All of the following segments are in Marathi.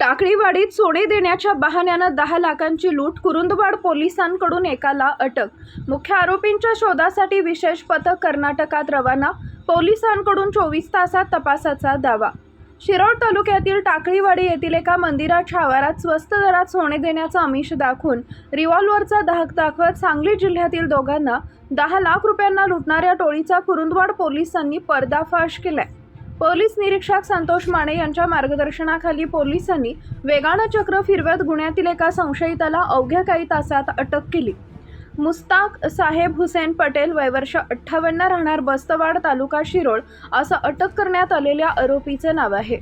टाकळीवाडीत सोने देण्याच्या बहाण्यानं 10 लाखांची लूट, कुरुंदवाड पोलिसांकडून एकाला अटक. मुख्य आरोपींच्या शोधासाठी विशेष पथक कर्नाटकात रवाना, पोलिसांकडून 24 तासात तपासाचा दावा. शिरोळ तालुक्यातील टाकळीवाडी येथील एका मंदिराच्या आवारात स्वस्त दरात सोने देण्याचं आमिष दाखवून रिव्हॉल्व्हरचा धाक दाखवत सांगली जिल्ह्यातील दोघांना 10 लाख रुपयांना लुटणाऱ्या टोळीचा कुरुंदवाड पोलिसांनी पर्दाफाश केलाय. पोलीस निरीक्षक संतोष माने यांच्या मार्गदर्शनाखाली पोलिसांनी वेगानं चक्र फिरवत गुन्ह्यातील एका संशयिताला अवघ्या काही तासात अटक केली. मुस्ताक साहेब हुसेन पटेल, वय वर्ष 58, राहणार बस्तवाड, तालुका शिरोळ, असं अटक करण्यात आलेल्या आरोपीचे नाव आहे.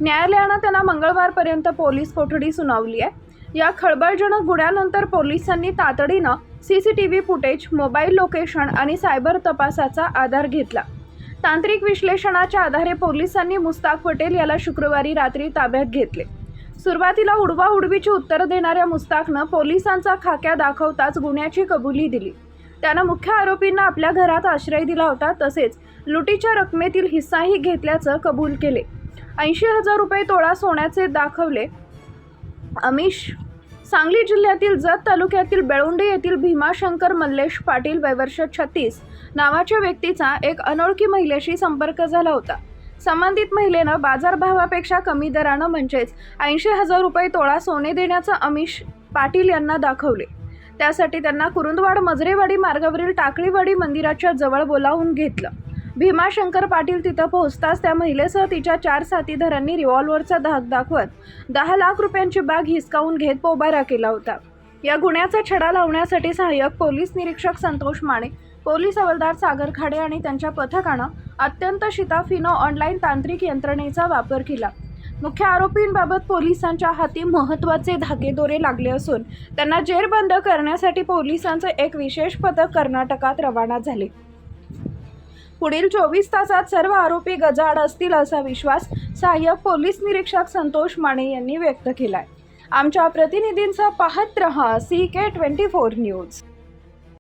न्यायालयानं त्यांना मंगळवारपर्यंत पोलीस कोठडी सुनावली आहे. या खळबळजनक गुन्ह्यानंतर पोलिसांनी तातडीनं CCTV फुटेज, मोबाईल लोकेशन आणि सायबर तपासाचा आधार घेतला. तांत्रिक विश्लेषणाच्या आधारे पोलिसांनी मुस्ताक पटेल याला शुक्रवारी रात्री ताब्यात घेतले. सुरुवातीला उडवाउडवीची उत्तरं देणाऱ्या मुस्ताकनं पोलिसांचा खाक्या दाखवताच गुन्ह्याची कबुली दिली. त्यानं मुख्य आरोपींना आपल्या घरात आश्रय दिला होता, तसेच लुटीच्या रकमेतील हिस्साही घेतल्याचं कबूल केले. 80,000 रुपये तोळा सोन्याचे दाखवले आमिष. सांगली जिल्ह्यातील जत तालुक्यातील बेळुंडी येथील भीमाशंकर मल्लेश पाटील, वय वर्ष 36, नावाच्या व्यक्तीचा एक अनोळखी महिलेशी संपर्क झाला होता. संबंधित महिलेनं बाजारभावापेक्षा कमी दरानं म्हणजेच 80,000 रुपये तोळा सोने देण्याचं आमिष पाटील यांना दाखवले. त्यासाठी त्यांना कुरुंदवाड मजरेवाडी मार्गावरील टाकळीवाडी मंदिराच्या जवळ बोलावून घेतलं. भीमाशंकर पाटील तिथं पोहोचताच त्या महिलेसह तिच्या 4 साथीदारांनी रिव्हॉल्व्हरचा धाक दाखवत 10 लाख रुपयांची बॅग हिसकावून घेत पोबारा केला होता. या गुन्ह्याचा छडा लावण्यासाठी सहाय्यक पोलीस निरीक्षक संतोष माने, पोलीस हवालदार सागर खाडे आणि त्यांच्या पथकानं अत्यंत शिताफीनं ऑनलाईन तांत्रिक यंत्रणेचा वापर केला. मुख्य आरोपींबाबत पोलिसांच्या हाती महत्त्वाचे धागेदोरे लागले असून त्यांना जेरबंद करण्यासाठी पोलिसांचं एक विशेष पथक कर्नाटकात रवाना झाले. पुढील 24 तासात सर्व आरोपी गजाआड असतील असा विश्वास सहाय्यक पोलीस निरीक्षक संतोष माने यांनी व्यक्त केलाय. आमच्या प्रतिनिधींचा पाहत रहा CK24 न्यूज.